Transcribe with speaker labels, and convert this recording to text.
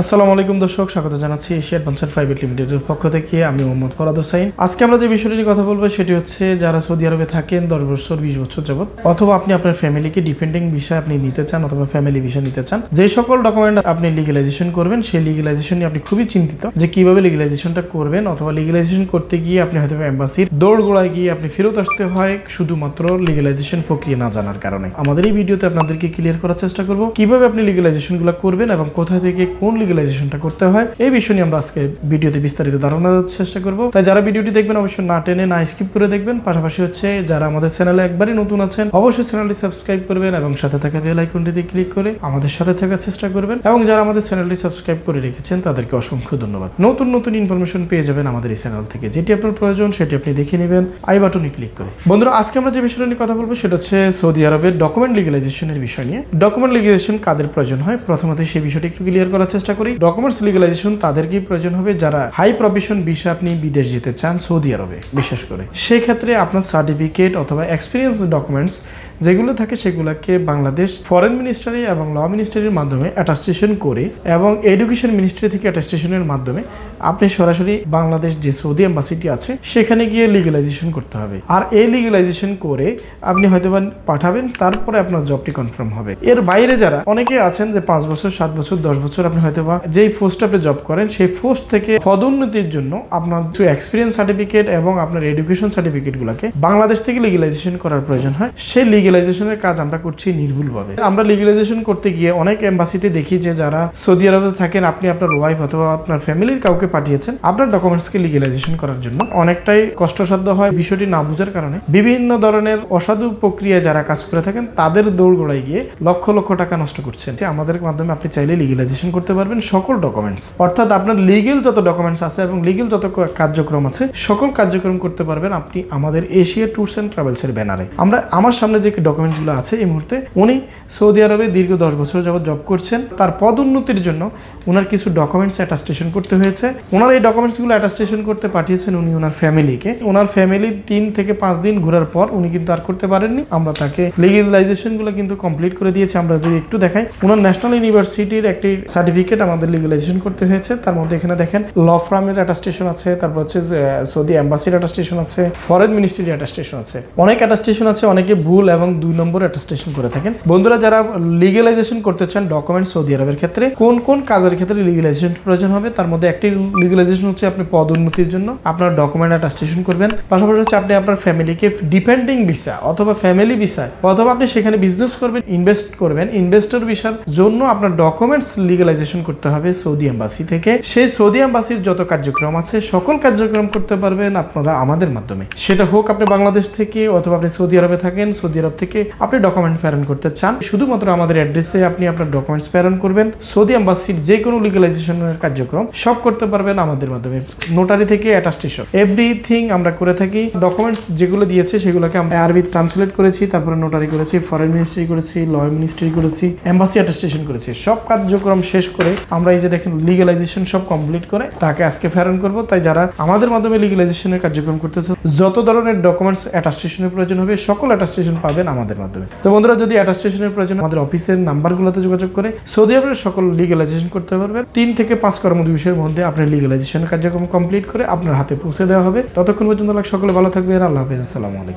Speaker 1: আসসালামু আলাইকুম দর্শক, স্বাগত জানাচ্ছি এশিয়া অ্যাডভান্সার প্রাইভেট লিমিটেডের পক্ষ থেকে। আমি মোহাম্মদ ফরাদ হোসাইন। আজকে আমরা যে বিষয়টি নিয়ে কথা বলবো সেটি হচ্ছে যারা সৌদি আরবে থাকেন 10 বছর 20 বছর যাবত, অথবা আপনি আপনার ফ্যামিলিকে ডিপেন্ডিং ভিসা আপনি নিতে চান অথবা ফ্যামিলি ভিসা নিতে চান, যে সকল ডকুমেন্ট আপনি লিগ্যালাইজেশন করবেন সেই লিগ্যালাইজেশন নিয়ে আপনি খুবই চিন্তিত যে কিভাবে লিগ্যালাইজেশনটা করবেন, অথবা লিগ্যালাইজেশন করতে গিয়ে আপনি হয়তো এম্বাসির দৌড়গোড়ায় গিয়ে আপনি ফেরত আসতে হয় শুধুমাত্র লিগ্যালাইজেশন প্রক্রিয়া না জানার কারণে। আমাদের এই ভিডিওতে আপনাদেরকে ক্লিয়ার করার চেষ্টা করব কিভাবে আপনি লিগ্যালাইজেশনগুলো করবেন এবং কোথা থেকে কোন লিগ্যালাইজেশনটা করতে হয়। এই বিষয় নিয়ে আমরা আজকে ভিডিওতে বিস্তারিত ধারণা দেওয়ার চেষ্টা করব। তাই যারা ভিডিওটি দেখবেন অবশ্যই না টেনে না স্কিপ করে দেখবেন। পাশাপাশি হচ্ছে যারা আমাদের চ্যানেলে একবারই নতুন আছেন অবশ্যই চ্যানেলটি সাবস্ক্রাইব করবেন এবং সাথে থাকা বেল আইকনটিতে ক্লিক করে আমাদের সাথে থাকার চেষ্টা করবেন। এবং যারা আমাদের চ্যানেলটি সাবস্ক্রাইব করে রেখেছেন তাদেরকে অসংখ্য ধন্যবাদ। নতুন নতুন ইনফরমেশন পেয়ে যাবেন আমাদের এই চ্যানেল থেকে, যেটি আপনার প্রয়োজন সেটি আপনি দেখে নেবেন আই বাটনে ক্লিক করে। বন্ধুরা, আজকে আমরা যে বিষয়টা নিয়ে কথা বলবো সেটা হচ্ছে সৌদি আরবের ডকুমেন্ট লিগ্যালাইজেশনের বিষয় নিয়ে। ডকুমেন্ট লিগ্যালাইজেশন কাদের প্রয়োজন হয় প্রথমত সেই বিষয়টি একটু ক্লিয়ার করার চেষ্টা করি। ডকুমেন্টস লিগ্যালাইজেশন তাদেরকেই প্রয়োজন হবে যারা হাই প্রফেশন ভিসা আপনি বিদেশ যেতে চান সৌদি আরবে বিশেষ করে। সেই ক্ষেত্রে আপনার সার্টিফিকেট অথবা এক্সপিরিয়েন্স ডকুমেন্টস যেগুলো থাকে সেগুলোকে বাংলাদেশ ফরেন মিনিস্ট্রি এবং ল মিনিস্ট্রির মাধ্যমে অ্যাটাস্টেশন করে এবং এডুকেশন মিনিস্ট্রি থেকে অ্যাটাস্টেশনের মাধ্যমে আপনি সরাসরি বাংলাদেশ যে সৌদি এম্বাসিটি আছে সেখানে গিয়ে লিগ্যালাইজেশন করতে হবে। আর এই লিগ্যালাইজেশন করে আপনি হয়তো পাঠাবেন, তারপরে আপনার জবটি কনফার্ম হবে। এর বাইরে যারা অনেকে আছেন যে 5 বছর 7 বছর 10 বছর আপনি হয়তো যেই পোস্ট আপনি জব করেন সেই পোস্ট থেকে পদোন্নতির জন্য আপনার এক্সপিরিয়েন্স সার্টিফিকেট এবং আপনার এডুকেশন সার্টিফিকেটগুলোকে বাংলাদেশ থেকে লিগ্যালাইজেশন করার প্রয়োজন হয়। সেই লিগ্যালাইজেশনের কাজ আমরা করছি নির্ভুলভাবে। আমরা লিগ্যালাইজেশন করতে গিয়ে অনেক এম্বাসিতে দেখি যে যারা সৌদি আরবে থাকেন আপনি আপনার ওয়াইফ অথবা আপনার ফ্যামিলির কাউকে পাঠিয়েছেন আপনার ডকুমেন্টসকে লিগ্যালাইজেশন করার জন্য, অনেকটাই কষ্টসাধ্য হয়। বিষয়টি না বোঝার কারণে বিভিন্ন ধরনের অসাধু প্রক্রিয়া যারা কাজ করে থাকেন তাদের দৌড়গোড়ায় গিয়ে লক্ষ লক্ষ টাকা নষ্ট করছেন। আমাদের মাধ্যমে আপনি চাইলে লিগ্যালাইজেশন করতে পারবেন সকল ডকুমেন্টস, অর্থাৎ আপনার লিগেল যত ডকুমেন্টস আছে এবং লিগেল যত কার্যক্রম আছে সকল কার্যক্রম করতে পারবেন আপনি আমাদের এশিয়া ট্যুরস অ্যান্ড ট্রাভেলসের ব্যানারে। আমরা আমার সামনে যে ডকুমেন্টসগুলো আছে এই মুহূর্তে উনি সৌদি আরবে দীর্ঘ 10 বছর যাবত জব করছেন। তার পদোন্নতির জন্য ওনার কিছু ডকুমেন্টস অ্যাটাস্টেশন করতে হয়েছে। ওনার এই ডকুমেন্টসগুলো অ্যাটাস্টেশন করতে পাঠিয়েছেন উনি ওনার ফ্যামিলিকে। ওনার ফ্যামিলি 3 থেকে 5 দিন ঘোরার পর উনি কিন্তু আর করতে পারেননি। আমরা তাকে লিগ্যালাইজেশনগুলো কিন্তু কমপ্লিট করে দিয়েছি। আমরা যদি একটু দেখাই, ওনার ন্যাশনাল ইউনিভার্সিটির একটি সার্টিফিকেট আমাদের লিগ্যালাইজেশন করতে হয়েছে। তার মধ্যে এখানে দেখেন ল ফার্মের অ্যাটাস্টেশন আছে, তারপর হচ্ছে সৌদি এম্বাসির অ্যাটাস্টেশন আছে, ফরেন মিনিস্ট্রির অ্যাটাস্টেশন আছে, অনেক অ্যাটাস্টেশন আছে। অনেকে ভুল এবং 2 নম্বর অ্যাটাস্টেশন করে থাকেন। বন্ধুরা, যারা লিগ্যালাইজেশন করতে চান ডকুমেন্ট সৌদি আরবের ক্ষেত্রে কোন কোন কাজের ক্ষেত্রে লিগ্যালাইজেশন প্রয়োজন হবে তার মধ্যে একটি লিগ্যালাইজেশন হচ্ছে আপনি পদোন্নতির জন্য আপনার ডকুমেন্ট অ্যাটাস্টেশন করবেন। পাশাপাশি হচ্ছে আপনি আপনার ফ্যামিলিকে ডিপেন্ডিং ভিসা অথবা ফ্যামিলি ভিসা অথবা আপনি সেখানে বিজনেস করবেন, ইনভেস্ট করবেন, ইনভেস্টর ভিসার জন্য আপনার ডকুমেন্টস লিগ্যালাইজেশন করতে হবে সৌদি এম্বাসি থেকে। সেই সৌদি এম্বাসির যত কার্যক্রম আছে সকল কার্যক্রম করতে পারবেন আপনারা আমাদের মাধ্যমে। সেটা হোক আপনি বাংলাদেশ থেকে অথবা আপনি সৌদি আরবে থাকেন, সৌদি আরব থেকে আপনি ডকুমেন্ট প্রেরণ করতে চান, শুধুমাত্র আমাদের অ্যাড্রেসে আপনি আপনার ডকুমেন্টস প্রেরণ করবেন। সৌদি এম্বাসির যে কোনো লিগ্যালাইজেশনের কার্যক্রম সব করতে পারবেন আমাদের মাধ্যমে। নোটারি থেকে অ্যাটাস্টেশন এভরিথিং আমরা করে থাকি। ডকুমেন্টস যেগুলো দিয়েছে সেগুলোকে আমরা আরবি ট্রান্সলেট করেছি, তারপরে নোটারি করেছি, ফরেন মিনিস্ট্রি করেছি, ল মিনিস্ট্রি করেছি, এম্বাসি অ্যাটাস্টেশন করেছি। সব কার্যক্রম শেষ করে আমরা এই যে দেখেন লিগ্যালাইজেশন সব কমপ্লিট করে তাকে আজকে প্রেরণ করব। তাই যারা আমাদের মাধ্যমে লিগ্যালাইজেশনের কার্যক্রম করতেছে যত ধরনের ডকুমেন্টস অ্যাটাস্টেশনের প্রয়োজন হবে সকল অ্যাটাস্টেশন পাবেন আমাদের মাধ্যমে। তো বন্ধুরা, যদি অ্যাটাস্টেশনের প্রয়োজন আমাদের অফিসের নাম্বারগুলোতে যোগাযোগ করে সৌদি আরবের সকল লিগ্যালাইজেশন করতে পারবেন। 3 থেকে 5 কর্মদিবসের মধ্যে আপনার লিগ্যালাইজেশন কার্যক্রম কমপ্লিট করে আপনার হাতে পৌঁছে দেওয়া হবে। ততক্ষণ পর্যন্ত সকলে ভালো থাকবেন। আল্লাহ হাফেজ। আসসালামু আলাইকুম।